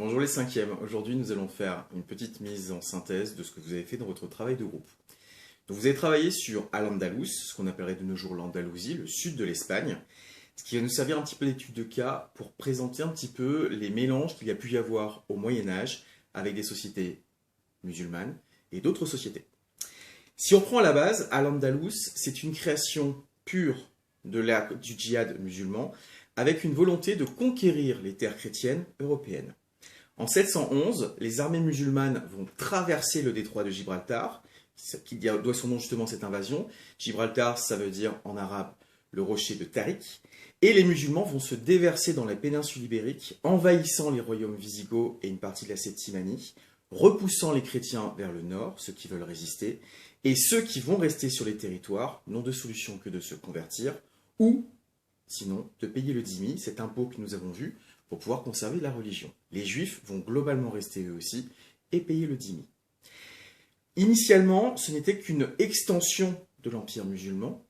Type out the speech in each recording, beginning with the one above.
Bonjour les cinquièmes, aujourd'hui nous allons faire une petite mise en synthèse de ce que vous avez fait dans votre travail de groupe. Donc vous avez travaillé sur Al-Andalus, ce qu'on appellerait de nos jours l'Andalousie, le sud de l'Espagne, ce qui va nous servir un petit peu d'étude de cas pour présenter un petit peu les mélanges qu'il y a pu y avoir au Moyen-Âge avec des sociétés musulmanes et d'autres sociétés. Si on prend à la base, Al-Andalus, c'est une création pure du djihad musulman avec une volonté de conquérir les terres chrétiennes européennes. En 711, les armées musulmanes vont traverser le détroit de Gibraltar, qui doit son nom justement à cette invasion. Gibraltar, ça veut dire en arabe le rocher de Tariq. Et les musulmans vont se déverser dans la péninsule ibérique, envahissant les royaumes wisigoths et une partie de la Septimanie, repoussant les chrétiens vers le nord, ceux qui veulent résister, et ceux qui vont rester sur les territoires n'ont de solution que de se convertir, ou, sinon, de payer le dhimmi, cet impôt que nous avons vu, pour pouvoir conserver la religion. Les juifs vont globalement rester eux aussi et payer le dhimmi. Initialement, ce n'était qu'une extension de l'empire musulman,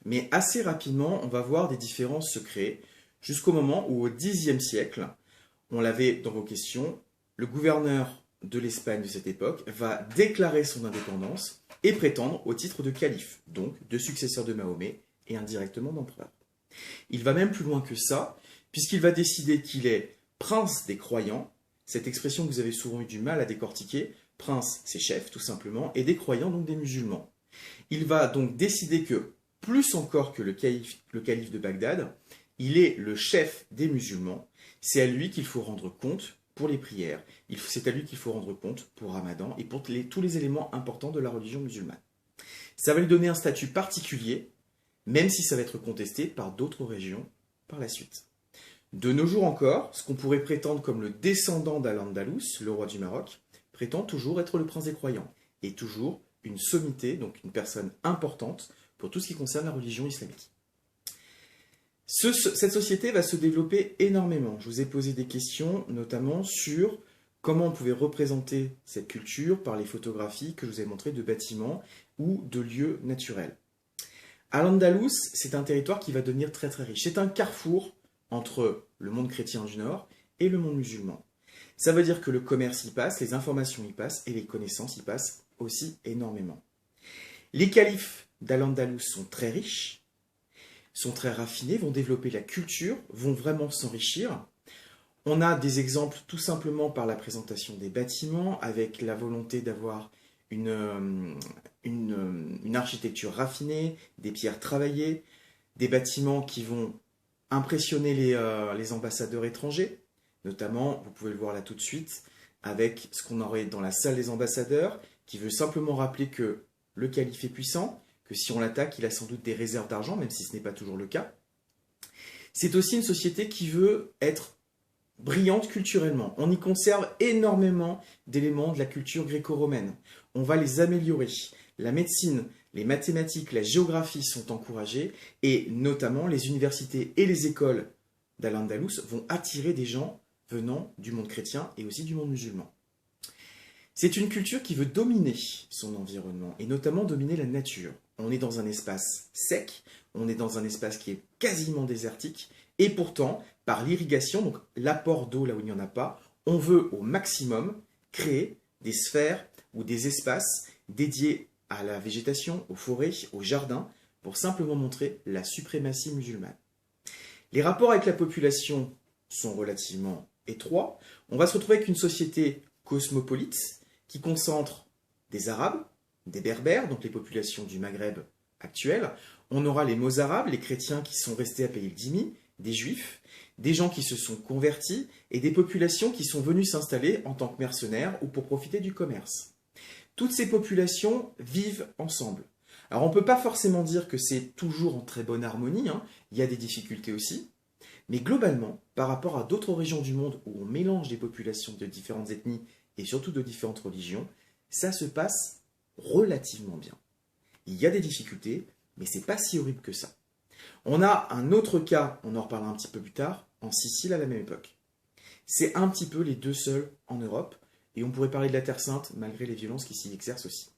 mais assez rapidement, on va voir des différences se créer, jusqu'au moment où au Xe siècle, on l'avait dans vos questions, le gouverneur de l'Espagne de cette époque va déclarer son indépendance et prétendre au titre de calife, donc de successeur de Mahomet et indirectement d'empereur. Il va même plus loin que ça, puisqu'il va décider qu'il est prince des croyants, cette expression que vous avez souvent eu du mal à décortiquer, prince c'est chef tout simplement, et des croyants donc des musulmans. Il va donc décider que, plus encore que le calife de Bagdad, il est le chef des musulmans, c'est à lui qu'il faut rendre compte pour les prières, c'est à lui qu'il faut rendre compte pour Ramadan et pour tous les éléments importants de la religion musulmane. Ça va lui donner un statut particulier, même si ça va être contesté par d'autres régions par la suite. De nos jours encore, ce qu'on pourrait prétendre comme le descendant d'Al-Andalus, le roi du Maroc, prétend toujours être le prince des croyants, et toujours une sommité, donc une personne importante pour tout ce qui concerne la religion islamique. Cette société va se développer énormément. Je vous ai posé des questions, notamment sur comment on pouvait représenter cette culture par les photographies que je vous ai montrées de bâtiments ou de lieux naturels. Al-Andalus, c'est un territoire qui va devenir très très riche. C'est un carrefour entre le monde chrétien du Nord et le monde musulman. Ça veut dire que le commerce y passe, les informations y passent et les connaissances y passent aussi énormément. Les califes d'Al-Andalus sont très riches, sont très raffinés, vont développer la culture, vont vraiment s'enrichir. On a des exemples tout simplement par la présentation des bâtiments, avec la volonté d'avoir une architecture raffinée, des pierres travaillées, des bâtiments qui vont impressionner les ambassadeurs étrangers, notamment, vous pouvez le voir là tout de suite, avec ce qu'on aurait dans la salle des ambassadeurs, qui veut simplement rappeler que le calife est puissant, que si on l'attaque, il a sans doute des réserves d'argent, même si ce n'est pas toujours le cas. C'est aussi une société qui veut être brillante culturellement. On y conserve énormément d'éléments de la culture gréco-romaine. On va les améliorer. La médecine, les mathématiques, la géographie sont encouragées et notamment les universités et les écoles d'Al-Andalus vont attirer des gens venant du monde chrétien et aussi du monde musulman. C'est une culture qui veut dominer son environnement et notamment dominer la nature. On est dans un espace sec, on est dans un espace qui est quasiment désertique et pourtant, par l'irrigation, donc l'apport d'eau là où il n'y en a pas, on veut au maximum créer des sphères ou des espaces dédiés à la végétation, aux forêts, aux jardins, pour simplement montrer la suprématie musulmane. Les rapports avec la population sont relativement étroits. On va se retrouver avec une société cosmopolite qui concentre des Arabes, des Berbères, donc les populations du Maghreb actuel. On aura les Mozarabes, les chrétiens qui sont restés à payer le dhimmi, des Juifs, des gens qui se sont convertis et des populations qui sont venues s'installer en tant que mercenaires ou pour profiter du commerce. Toutes ces populations vivent ensemble. Alors on ne peut pas forcément dire que c'est toujours en très bonne harmonie, hein. Il y a des difficultés aussi, mais globalement, par rapport à d'autres régions du monde où on mélange des populations de différentes ethnies et surtout de différentes religions, ça se passe relativement bien. Il y a des difficultés, mais c'est pas si horrible que ça. On a un autre cas, on en reparlera un petit peu plus tard, en Sicile à la même époque. C'est un petit peu les deux seuls en Europe, et on pourrait parler de la Terre Sainte, malgré les violences qui s'y exercent aussi.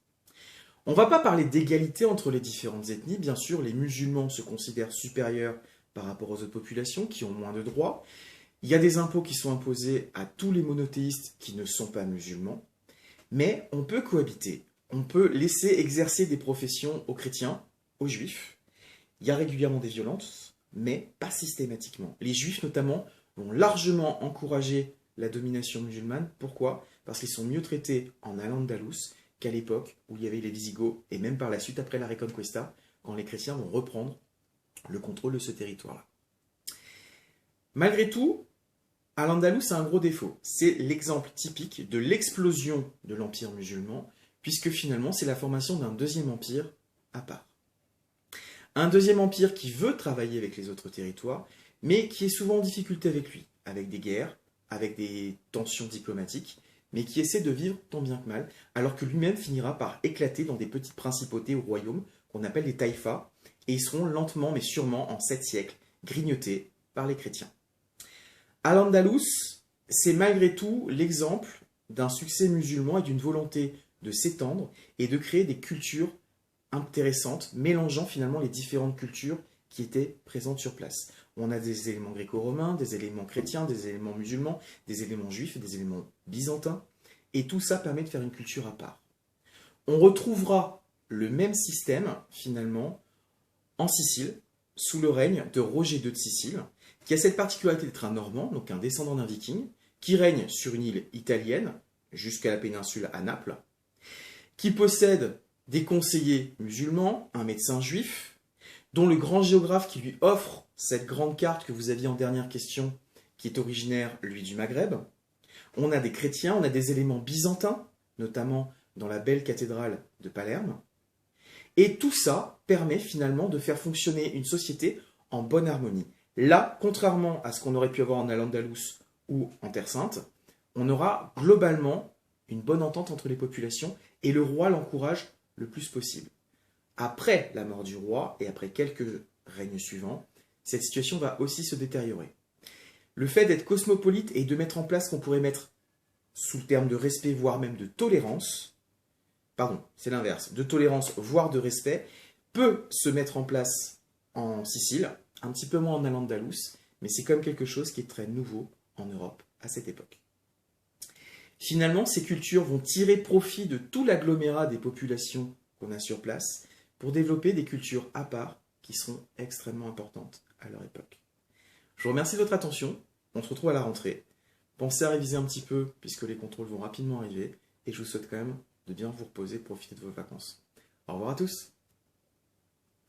On ne va pas parler d'égalité entre les différentes ethnies, bien sûr, les musulmans se considèrent supérieurs par rapport aux autres populations qui ont moins de droits, Il y a des impôts qui sont imposés à tous les monothéistes qui ne sont pas musulmans, mais on peut cohabiter. On peut laisser exercer des professions aux chrétiens, aux juifs. Il y a régulièrement des violences, mais pas systématiquement. Les juifs notamment vont largement encourager la domination musulmane. Pourquoi? Parce qu'ils sont mieux traités en Al-Andalus qu'à l'époque où il y avait les Visigoths, et même par la suite après la Reconquista, quand les chrétiens vont reprendre le contrôle de ce territoire-là. Malgré tout, Al-Andalus a un gros défaut. C'est l'exemple typique de l'explosion de l'empire musulman, puisque finalement c'est la formation d'un deuxième empire à part. Un deuxième empire qui veut travailler avec les autres territoires, mais qui est souvent en difficulté avec lui, avec des guerres, avec des tensions diplomatiques, mais qui essaie de vivre tant bien que mal, alors que lui-même finira par éclater dans des petites principautés ou royaumes qu'on appelle les taïfas, et ils seront lentement mais sûrement en 7 siècles grignotés par les chrétiens. Al-Andalus, c'est malgré tout l'exemple d'un succès musulman et d'une volonté de s'étendre et de créer des cultures intéressantes, mélangeant finalement les différentes cultures qui étaient présentes sur place. On a des éléments gréco-romains, des éléments chrétiens, des éléments musulmans, des éléments juifs, des éléments byzantins, et tout ça permet de faire une culture à part. On retrouvera le même système, finalement, en Sicile, sous le règne de Roger II de Sicile, qui a cette particularité d'être un Normand, donc un descendant d'un viking, qui règne sur une île italienne, jusqu'à la péninsule à Naples, qui possède des conseillers musulmans, un médecin juif, dont le grand géographe qui lui offre cette grande carte que vous aviez en dernière question, qui est originaire, lui, du Maghreb. On a des chrétiens, on a des éléments byzantins, notamment dans la belle cathédrale de Palerme. Et tout ça permet finalement de faire fonctionner une société en bonne harmonie. Là, contrairement à ce qu'on aurait pu avoir en Al-Andalus ou en Terre Sainte, on aura globalement une bonne entente entre les populations et le roi l'encourage le plus possible. Après la mort du roi et après quelques règnes suivants, cette situation va aussi se détériorer. Le fait d'être cosmopolite et de mettre en place ce qu'on pourrait mettre sous le terme de respect, voire même de tolérance, pardon, c'est l'inverse, de tolérance, voire de respect, peut se mettre en place en Sicile, un petit peu moins en Al-Andalus, mais c'est comme quelque chose qui est très nouveau en Europe à cette époque. Finalement, ces cultures vont tirer profit de tout l'agglomérat des populations qu'on a sur place pour développer des cultures à part qui seront extrêmement importantes à leur époque. Je vous remercie de votre attention, on se retrouve à la rentrée. Pensez à réviser un petit peu puisque les contrôles vont rapidement arriver et je vous souhaite quand même de bien vous reposer, profiter de vos vacances. Au revoir à tous.